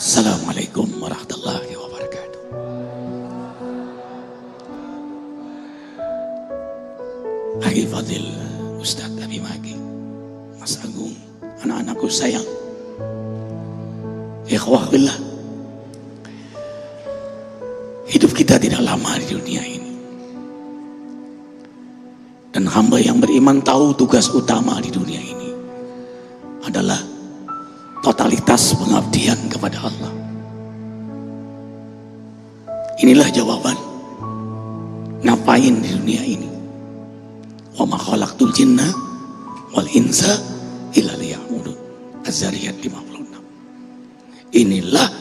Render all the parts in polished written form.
Assalamualaikum warahmatullahi wabarakatuh. Agi Fadil, Ustadz Abi Magi, Mas Agung, anak-anakku sayang, ikhwah billah. Hidup kita tidak lama di dunia ini, dan hamba yang beriman tahu tugas utama di dunia ini adalah totalitas pengabdian kepada Allah. Inilah jawaban ngapain di dunia ini. Wa ma khalaqtul jinna wal insa illa liya'budun. Az-Zariyat 56. Inilah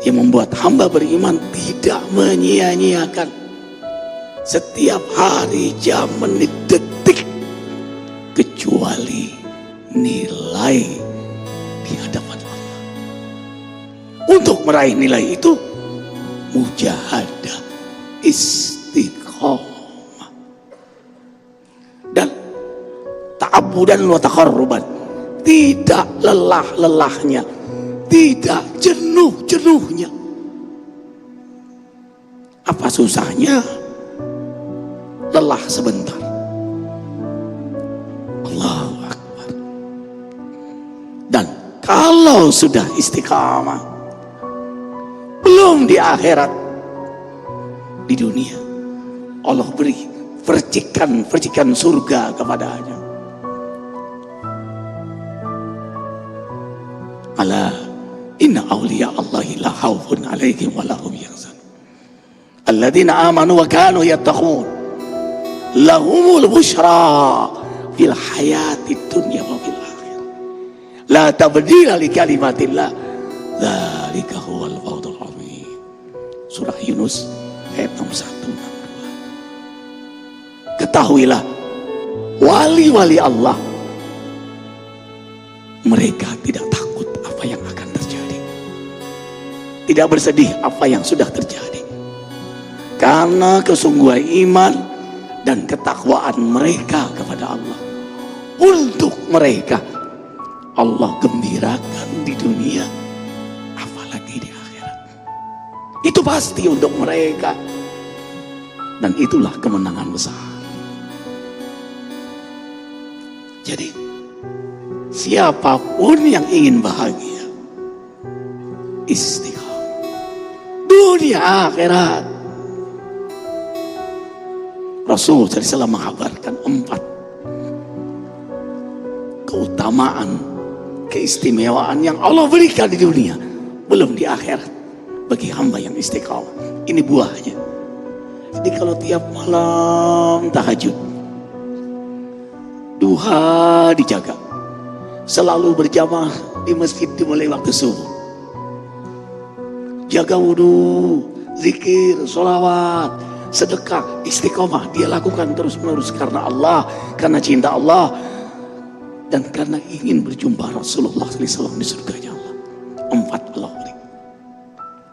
yang membuat hamba beriman tidak menyia-nyiakan setiap hari, jam, menit, detik, kecuali nilai di hadapan Allah. Untuk meraih nilai itu, mujahadah, istiqomah, dan ta'abudan wa taqarruban. Tidak lelah-lelahnya, tidak jenuh-jenuhnya. Apa susahnya lelah sebentar? Allahu Akbar. Dan kalau sudah istiqamah, belum di akhirat, di dunia Allah beri percikan surga kepadanya. Ala inna awliya Allahi la khawfun alaihim wa lahum yahzanun alladzina amanu wa kanu yattaqun lahumul busyra fil hayati dunya wa fil akhirah la tabdila li kalimatillah dzalika huwal fawzul azim. Surah Yunus ayat 61-62. Ketahuilah, wali-wali Allah mereka tidak takut apa yang akan terjadi, tidak bersedih apa yang sudah terjadi, karena kesungguhan iman dan ketakwaan mereka kepada Allah. Untuk mereka Allah gembirakan di dunia, apalagi di akhirat. Itu pasti untuk mereka, dan itulah kemenangan besar. Jadi siapapun yang ingin bahagia, istiqamah dunia akhirat. Rasul SAW mengabarkan 4 keutamaan, keistimewaan yang Allah berikan di dunia, belum di akhirat, bagi hamba yang istiqamah. Ini buahnya. Jadi kalau tiap malam tahajud, duha dijaga, selalu berjamaah di masjid dimulai waktu subuh, jaga wudhu, zikir, sholawat, sedekah, istiqomah dia lakukan terus menerus karena Allah, karena cinta Allah, dan karena ingin berjumpa Rasulullah SAW di surganya Allah. 4 Allah beri.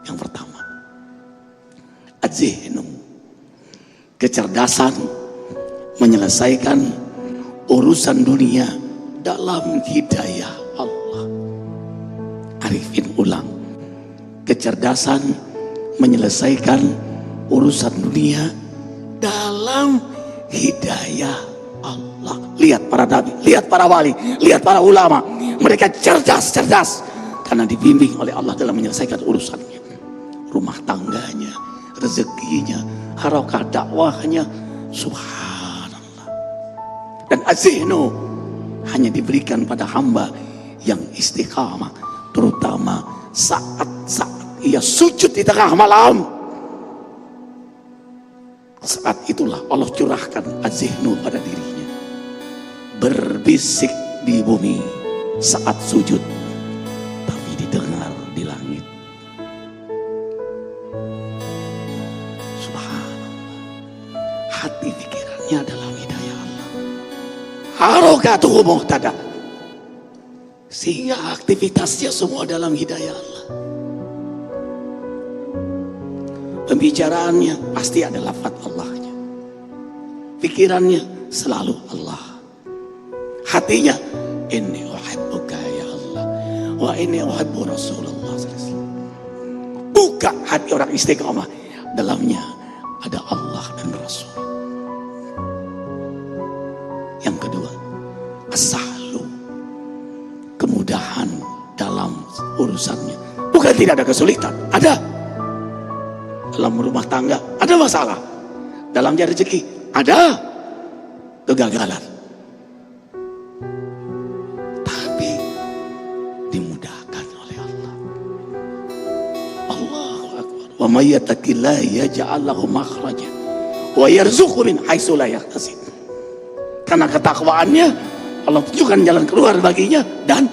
Yang pertama, az-zihnu, kecerdasan menyelesaikan urusan dunia dalam hidayah Allah. Arifin ulang, kecerdasan menyelesaikan urusan dunia dalam hidayah Allah. Lihat para nabi, lihat para wali, lihat para ulama, mereka cerdas karena dibimbing oleh Allah dalam menyelesaikan urusannya, rumah tangganya, rezekinya, harokat dakwahnya. Subhanallah. Dan az-zihnu hanya diberikan pada hamba yang istiqamah, terutama saat-saat ia sujud di tengah malam. Saat itulah Allah curahkan az-zihnu pada dirinya, berbisik di bumi saat sujud, tapi didengar di langit. Subhanallah. Hati pikirannya dalam hidayah Allah, harokatuhu muhtada, sehingga aktivitasnya semua dalam hidayah Allah. Pembicaraannya pasti ada lafaz Allahnya, pikirannya selalu Allah, hatinya inni uhibbuka ya Allah wa inni uhibbu Rasulullah. Buka hati orang istiqomah, dalamnya ada Allah dan Rasul. Yang kedua, as-sahlu, kemudahan dalam urusannya. Bukan tidak ada kesulitan, ada. Dalam rumah tangga ada masalah, dalam cari rezeki ada kegagalan, tapi dimudahkan oleh Allah. Allahu Akbar. Wa may yattaqillaha yaj'al lahu makhraja wa yarzuqhu min haitsu la yahtasib. Karena ketakwaannya, Allah tunjukkan jalan keluar baginya, dan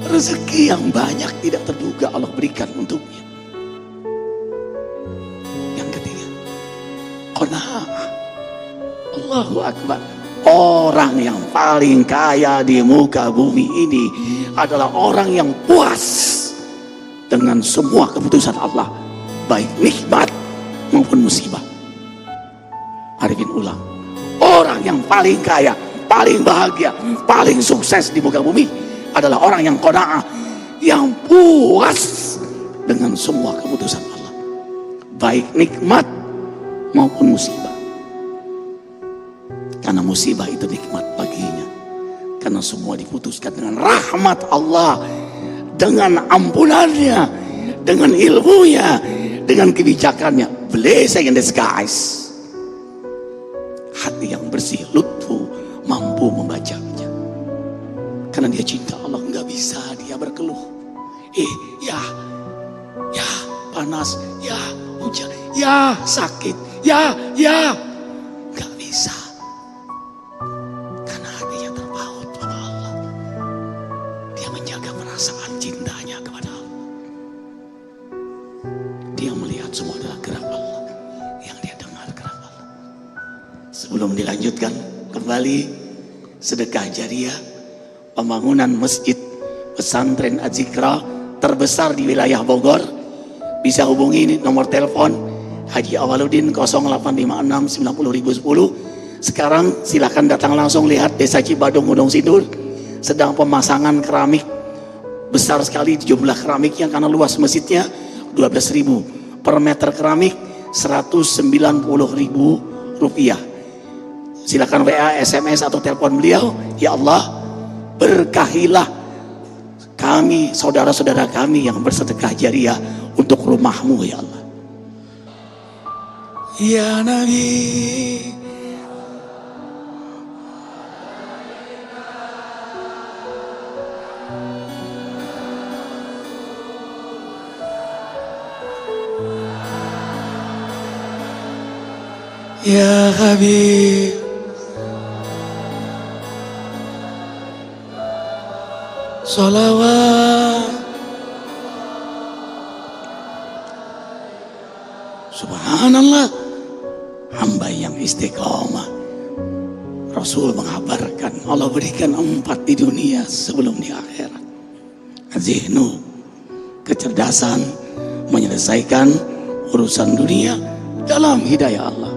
rezeki yang banyak tidak terduga Allah berikan untuknya. Yang ketiga, qanaah. Allahu Akbar. Orang yang paling kaya di muka bumi ini adalah orang yang puas dengan semua keputusan Allah, baik nikmat maupun musibah. Arifin ulang, orang yang paling kaya, paling bahagia, paling sukses di muka bumi adalah orang yang qanaah, yang puas dengan semua keputusan Allah, baik nikmat maupun musibah. Karena musibah itu nikmat baginya, karena semua diputuskan dengan rahmat Allah, dengan ampunannya, dengan ilmunya, dengan kebijakannya. Blessing in disguise. Hati yang bersih, lutfu, mampu membacanya. Karena dia cinta Allah, nggak bisa dia berkeluh. Ya panas, ya hujan, ya sakit, ya nggak bisa. Karena hatinya terpaut pada Allah. Dia menjaga perasaan cintanya kepada Allah. Dia melihat semua adalah gerak Allah, yang dia dengar gerak Allah. Sebelum dilanjutkan kembali sedekah jariah, pembangunan masjid pesantren Az-Zikra terbesar di wilayah Bogor, bisa hubungi nomor telepon Haji Awaludin 0856 90010. Sekarang silakan datang langsung lihat Desa Cibadung Gunung Sindur sedang pemasangan keramik besar sekali. Jumlah keramiknya karena luas masjidnya 12.000 per meter keramik, 190.000 rupiah. Silakan WA, SMS atau telepon beliau. Ya Allah, berkahilah kami, saudara-saudara kami yang bersedekah jariah untuk rumahmu ya Allah. Ya Nabi, ya Habib, salawat. Subhanallah, hamba yang istiqomah. Rasul mengabarkan Allah berikan 4 di dunia sebelum di akhirat. Zihnu, kecerdasan menyelesaikan urusan dunia dalam hidayah Allah.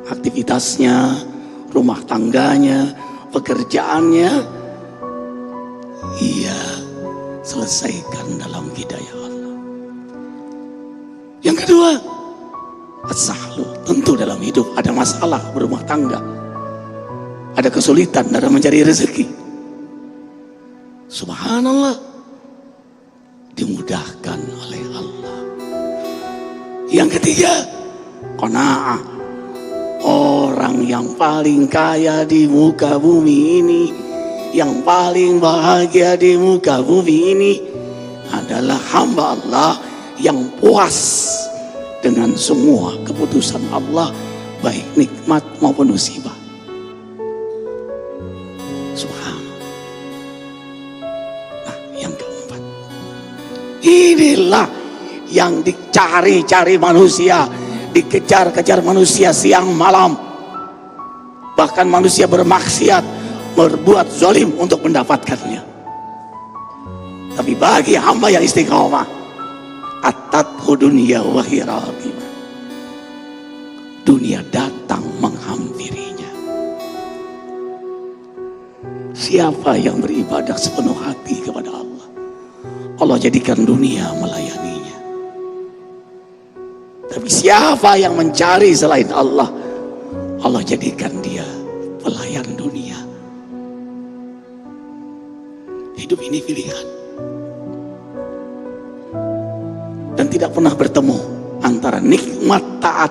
Aktivitasnya, rumah tangganya, pekerjaannya, ia selesaikan dalam hidayah Allah. Yang kedua, as-sahlu. Tentu dalam hidup ada masalah berumah tangga, ada kesulitan dalam mencari rezeki. Subhanallah, dimudahkan oleh Allah. Yang ketiga, qanaah. Orang yang paling kaya di muka bumi ini, yang paling bahagia di muka bumi ini adalah hamba Allah yang puas dengan semua keputusan Allah, baik nikmat maupun musibah. Subhanallah. Nah, yang keempat, inilah yang dicari-cari manusia, dikejar-kejar manusia siang malam. Bahkan manusia bermaksiat, berbuat zalim untuk mendapatkannya. Tapi bagi hamba yang istiqomah, atathu dunya wa hiya raghibah. Dunia datang menghampirinya. Siapa yang beribadah sepenuh hati kepada Allah, Allah jadikan dunia melayaninya. Tapi siapa yang mencari selain Allah, Allah jadikan dia pelayan dunia. Hidup ini pilihan, dan tidak pernah bertemu antara nikmat taat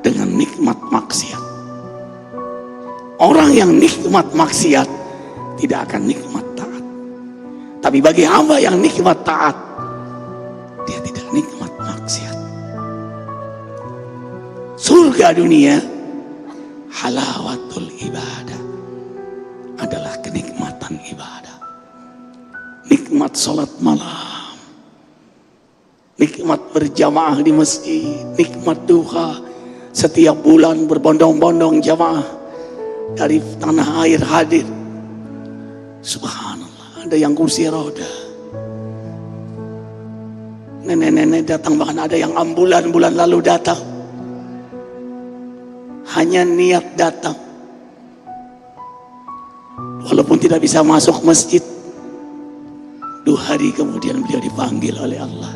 dengan nikmat maksiat. Orang yang nikmat maksiat tidak akan nikmat taat. Tapi bagi hamba yang nikmat taat, dia tidak nikmat maksiat. Surga dunia, halawatul ibadah, adalah kenikmatan ibadah. Nikmat sholat malam, nikmat berjamaah di masjid, nikmat duha, setiap bulan berbondong-bondong jamaah dari tanah air hadir. Subhanallah, ada yang kursi roda, nenek-nenek datang, bahkan ada yang ambulan bulan lalu datang, hanya niat datang, walaupun tidak bisa masuk masjid. 2 hari kemudian beliau dipanggil oleh Allah.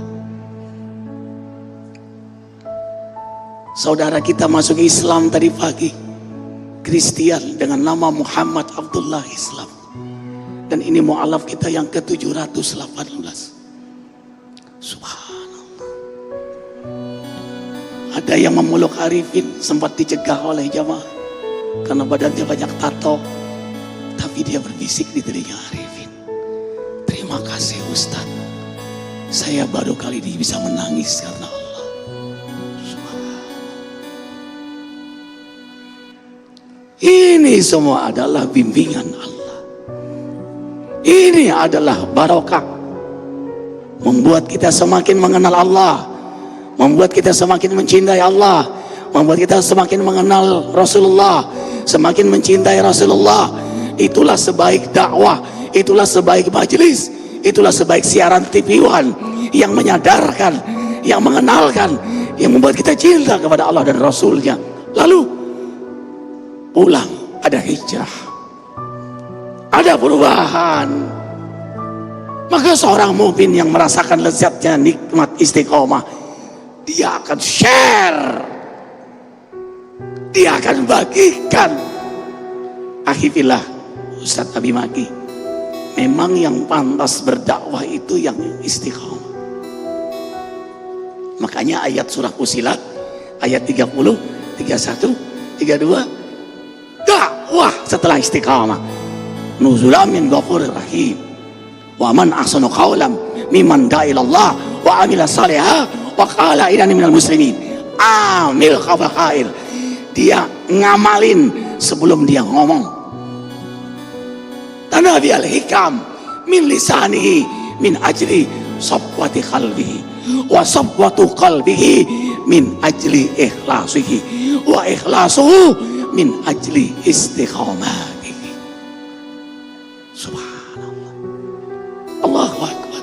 Saudara kita masuk Islam tadi pagi, Kristen dengan nama Muhammad Abdullah Islam, dan ini mu'alaf kita yang ke-718. Subhanallah. Ada yang memeluk Arifin, sempat dicegah oleh jamaah karena badannya banyak tato, tapi dia berbisik di telinga Arifin, "Terima kasih Ustaz, saya baru kali ini bisa menangis karena Allah." Ini semua adalah bimbingan Allah. Ini adalah barokah, membuat kita semakin mengenal Allah, membuat kita semakin mencintai Allah, membuat kita semakin mengenal Rasulullah, semakin mencintai Rasulullah. Itulah sebaik dakwah, itulah sebaik majelis, itulah sebaik siaran TV One yang menyadarkan, yang mengenalkan, yang membuat kita cinta kepada Allah dan Rasulnya. Lalu pulang, ada hijrah, ada perubahan. Maka seorang mukmin yang merasakan lezatnya nikmat istiqomah, dia akan share, dia akan bagikan. Akhirnya Ustaz Abi Maki, memang yang pantas berdakwah itu yang istiqomah. Makanya ayat surah Fusilat ayat 30, 31, 32, dakwah setelah istiqamah, nuzulan min ghafurir rahim, wa man ahsanu qawlan mimman da'a ilallah wa amila salihah wa qala innani minal muslimin. Amil khabair, dia ngamalin sebelum dia ngomong. Tanabi al-hikam min lisanihi min ajli sabwati qalbihi wa sabwatu qalbihi min ajli ikhlasihi wa ikhlasuhu min ajli istiqamatihi. Subhanallah, Allahu Akbar.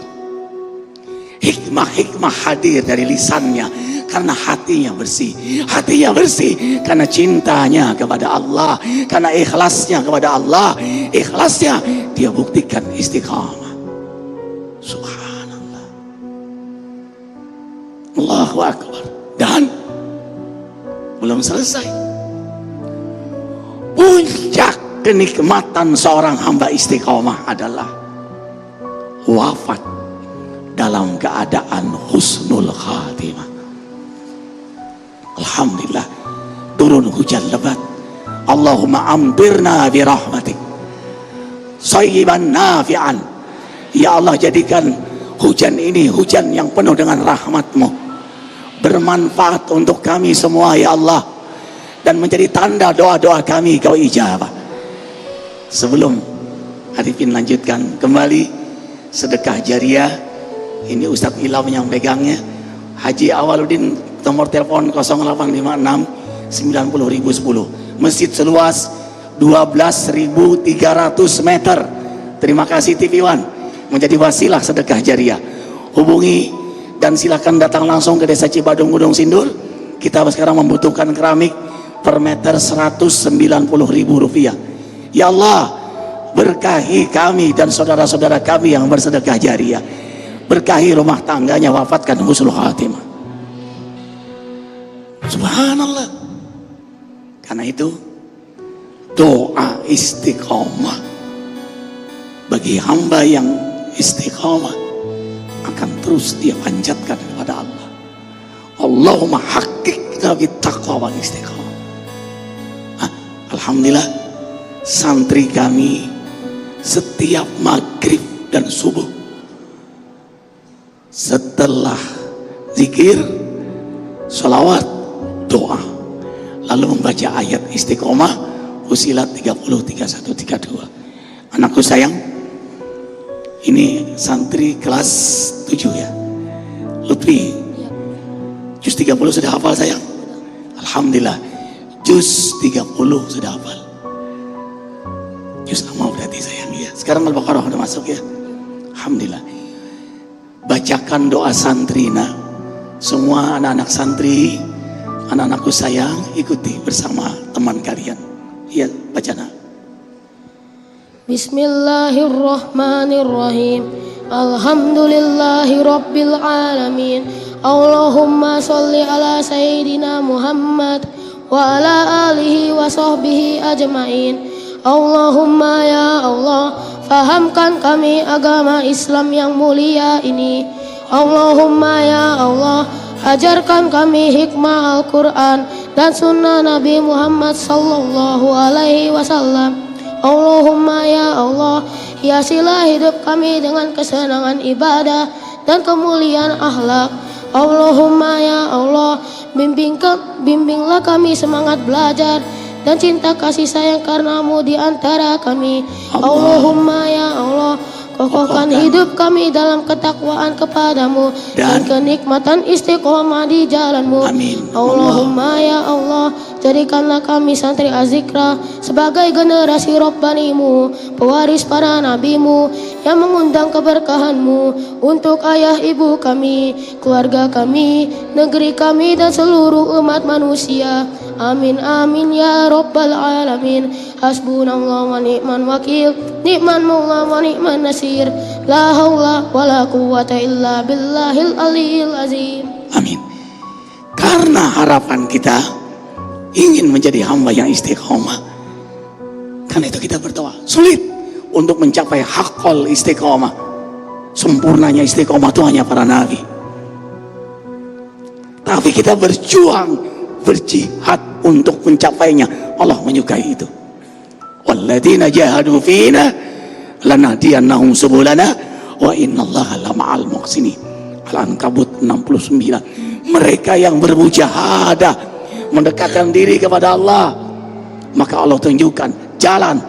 Hikmah-hikmah hadir dari lisannya karena hatinya bersih. Hatinya bersih karena cintanya kepada Allah, karena ikhlasnya kepada Allah. Ikhlasnya dia buktikan istiqamah. Subhanallah, Allahu Akbar. Dan belum selesai. Puncak kenikmatan seorang hamba istiqomah adalah wafat dalam keadaan husnul khatimah. Alhamdulillah, turun hujan lebat. Allahumma amtirna birahmatik sayyiban nafi'an. Ya Allah, jadikan hujan ini hujan yang penuh dengan rahmat-Mu, bermanfaat untuk kami semua ya Allah, dan menjadi tanda doa-doa kami Kau ijabah. Sebelum Arifin lanjutkan kembali sedekah jariah, ini Ustadz Ilham yang pegangnya, Haji Awaludin, nomor telepon 0856 90.010. Masjid seluas 12.300 meter. Terima kasih TV One menjadi wasilah sedekah jariah. Hubungi dan silakan datang langsung ke Desa Cibadung Gunung Sindur. Kita sekarang membutuhkan keramik per meter 190.000 rupiah. Ya Allah, berkahi kami dan saudara-saudara kami yang bersedekah jariah. berkahi rumah tangganya, wafatkan husnul khatimah. Subhanallah. Karena itu doa istiqomah bagi hamba yang istiqomah akan terus dia panjatkan kepada Allah. Allahumma haqiqna bittaqwa wal istiqomah. Alhamdulillah, santri kami setiap maghrib dan subuh setelah zikir, sholawat, doa, lalu membaca ayat istiqomah, Fussilat 30, 31, 32. Anakku sayang, ini santri kelas 7 ya, Lutfi, juz 30 sudah hafal sayang? Alhamdulillah, juz 30 sudah hafal. Juz amal berarti sayang ya. Sekarang Al-Baqarah udah masuk ya. Alhamdulillah. Bacakan doa santri, nah semua anak-anak santri, anak-anakku sayang, ikuti bersama teman kalian. Iya, baca nah. Bismillahirrahmanirrahim. Alhamdulillahi rabbil alamin. Allahumma sholli ala sayyidina Muhammad wa ala alihi wa sahbihi ajmain. Allahumma ya Allah, fahamkan kami agama Islam yang mulia ini. Allahumma ya Allah, ajarkan kami hikmah Al-Quran dan sunnah Nabi Muhammad sallallahu alaihi wasallam. Allahumma ya Allah, hiasilah hidup kami dengan kesenangan ibadah dan kemuliaan akhlak. Allahumma ya Allah, bimbinglah kami semangat belajar dan cinta kasih sayang karenamu di antara kami. Allahumma ya Allah, kokohkan hidup kami dalam ketakwaan kepadamu dan kenikmatan istiqomah di jalanmu. Amin. Allahumma ya Allah, jadikanlah kami santri Az-Zikra sebagai generasi Rabbanimu, pewaris para nabimu yang mengundang keberkahanmu untuk ayah ibu kami, keluarga kami, negeri kami dan seluruh umat manusia. Amin amin ya rabbal alamin. Hasbunallah wa ni'man wakil, ni'man maula wa ni'man nasir. La haula wa la quwwata illa billahil aliyil azim. Amin. Karena harapan kita ingin menjadi hamba yang istiqomah, karena itu kita berdoa. Sulit untuk mencapai haqqul istiqomah. Sempurnanya istiqomah itu hanya para nabi. Tapi kita berjuang, berjihad untuk mencapainya. Allah menyukai itu. Walladzina jahadu fina lanahdiyannahum subulana wa innallaha lama'al muhsinin. Al-Ankabut 69. Mereka yang bermujahadah mendekatkan diri kepada Allah, maka Allah tunjukkan jalan,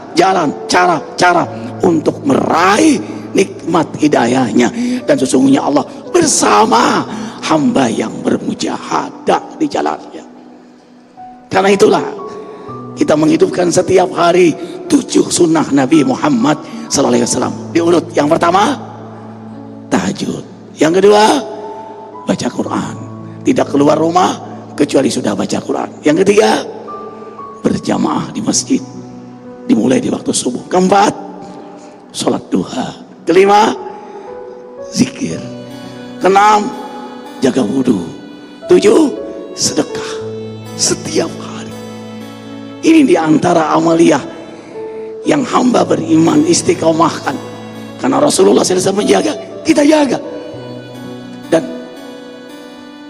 cara untuk meraih nikmat hidayahnya. Dan sesungguhnya Allah bersama hamba yang bermujahadah di jalannya. Karena itulah kita menghidupkan setiap hari 7 sunnah Nabi Muhammad SAW. Diurut, yang pertama tahajud, yang kedua baca Quran, tidak keluar rumah kecuali sudah baca Quran, yang ketiga berjamaah di masjid dimulai di waktu subuh, keempat sholat duha, kelima zikir, keenam jaga wudhu, 7 sedekah setiap hari. Ini diantara amaliyah yang hamba beriman istiqomahkan. Karena Rasulullah SAW menjaga, kita jaga. Dan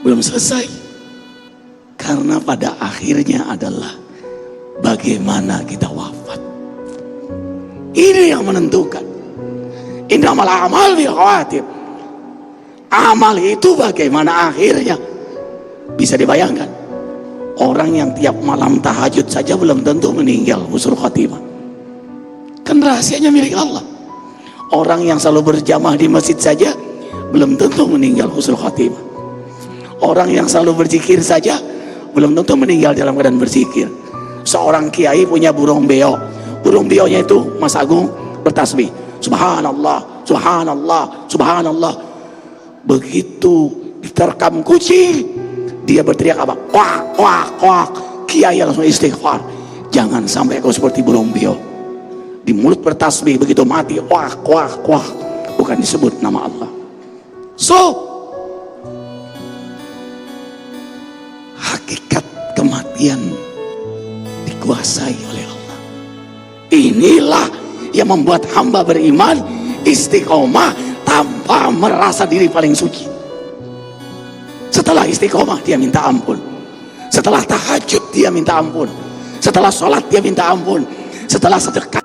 belum selesai, karena pada akhirnya adalah bagaimana kita wafat. Ini yang menentukan. Innamal a'mal bil khawatim. Amal itu bagaimana akhirnya. Bisa dibayangkan, orang yang tiap malam tahajud saja belum tentu meninggal husnul khatimah. Kan rahasianya milik Allah. Orang yang selalu berjamaah di masjid saja belum tentu meninggal husnul khatimah. Orang yang selalu berzikir saja belum tentu meninggal dalam keadaan berzikir. Seorang kiai punya burung beo. Burung beonya itu Mas Agung bertasbih, subhanallah, subhanallah, subhanallah. Begitu diterkam kucing, dia berteriak apa? Wah, wah, wah. Kiai langsung istighfar. Jangan sampai kau seperti burung beo. Di mulut bertasbih, begitu mati, wah, wah, wah. Bukan disebut nama Allah. So, hakikat kematian dikuasai oleh Allah. Inilah yang membuat hamba beriman istiqomah tanpa merasa diri paling suci. Setelah istiqomah dia minta ampun, setelah tahajud dia minta ampun, setelah sholat dia minta ampun, setelah sedekah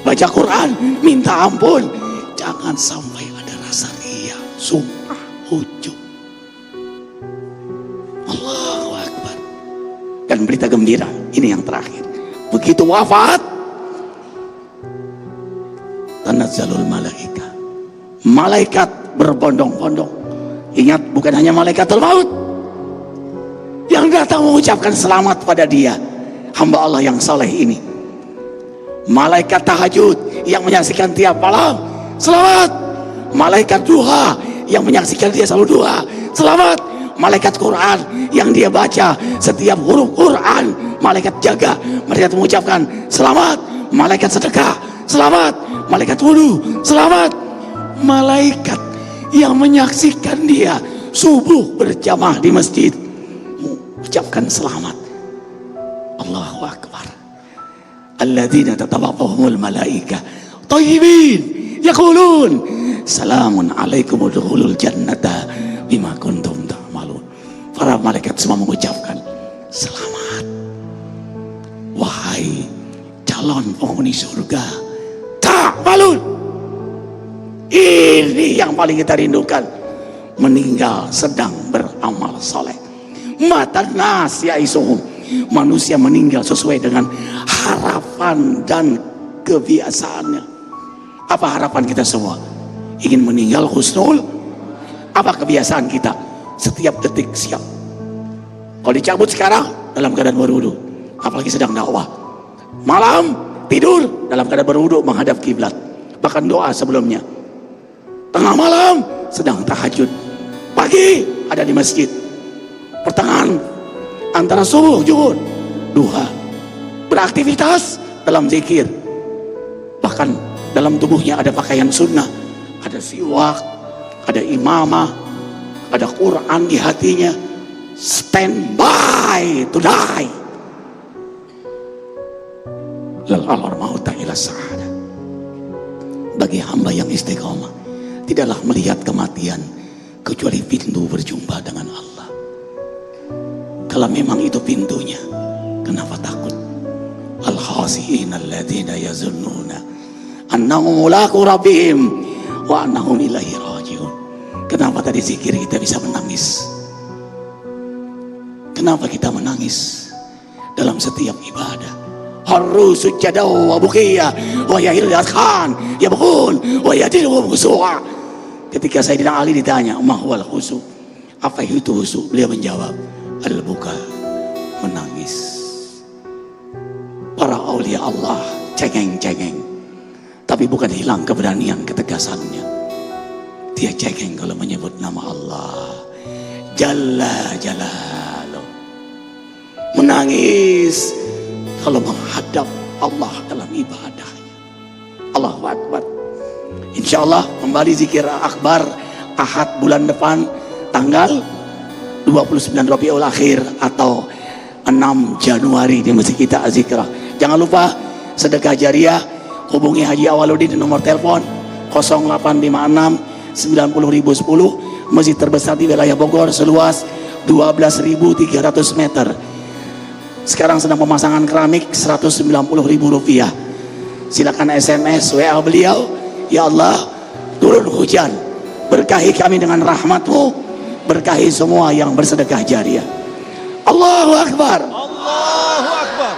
baca Quran minta ampun. Jangan sampai ada rasa riya, sumpah, ujub. Allahu Akbar. Dan berita gembira ini yang terakhir, begitu wafat tanazzalul malaika, malaikat berbondong-bondong. Ingat, bukan hanya malaikatul maut yang datang mengucapkan selamat pada dia, hamba Allah yang saleh ini. Malaikat tahajud yang menyaksikan tiap malam, selamat. Malaikat duha yang menyaksikan dia selalu duha, selamat. Malaikat Quran yang dia baca setiap huruf Quran, malaikat jaga, malaikat mengucapkan selamat. Malaikat sedekah, selamat. Malaikat wudu, selamat. Malaikat yang menyaksikan dia subuh berjamaah di masjid, mengucapkan selamat. Allahu Akbar. Alladzina tatabawwa'uhumul malaika thayyibin yaqulun salamun alaikum udkhulul jannata bima kuntum ta'malun. Para malaikat semua mengucapkan selamat. Wahai calon penghuni surga, ta'malun. Ini yang paling kita rindukan, meninggal sedang beramal soleh. Matan nas ya'isuhum, manusia meninggal sesuai dengan harapan dan kebiasaannya. Apa harapan kita semua? Ingin meninggal husnul. Apa kebiasaan kita? Setiap detik siap. Kalau dicabut sekarang dalam keadaan berwudu, apalagi sedang dakwah. Malam tidur dalam keadaan berwudu menghadap kiblat, bahkan doa sebelumnya. Tengah malam sedang tahajud, pagi ada di masjid, pertengahan antara subuh zuhur duha beraktivitas dalam zikir, bahkan dalam tubuhnya ada pakaian sunnah, ada siwak, ada imamah, ada Quran di hatinya, standby to die. Lal alar mauta ila sa'ada. Bagi hamba yang istiqomah, tidaklah melihat kematian kecuali pintu berjumpa dengan Allah. Kalau memang itu pintunya, kenapa takut? Al-khasi'in alladzina yazunnuna annahum mulaqu rabbihim wa annahum ilaihi raji'un. Kenapa tadi zikir kita bisa menangis? Kenapa kita menangis dalam setiap ibadah? Harus sujada wa bukiya wa yahil adkhan yabghun wa yadilu wa khusua. Ketika Sayyidina Ali ditanya, "Mahwal khusu?" Apa itu khusu? Beliau menjawab, "Al-buka," menangis. Para aulia Allah cengeng-cengeng, tapi bukan hilang keberanian ketegasannya. Dia cengeng kalau menyebut nama Allah Jalla Jalaluh, menangis kalau menghadap Allah dalam ibadahnya. Allahu Akbar. Insyaallah kembali zikir akbar Ahad bulan depan tanggal 29 Rabiul Akhir atau 6 Januari di masjid kita Azikra. Jangan lupa sedekah jariah, hubungi Haji Awaludin di nomor telepon 0856 90.010, masjid terbesar di wilayah Bogor seluas 12.300 meter. Sekarang sedang pemasangan keramik Rp190.000. Silakan SMS WA beliau, "Ya Allah, turun hujan, berkahi kami dengan rahmat-Mu, berkahi semua yang bersedekah jariah." Allahu Akbar. Allahu Akbar.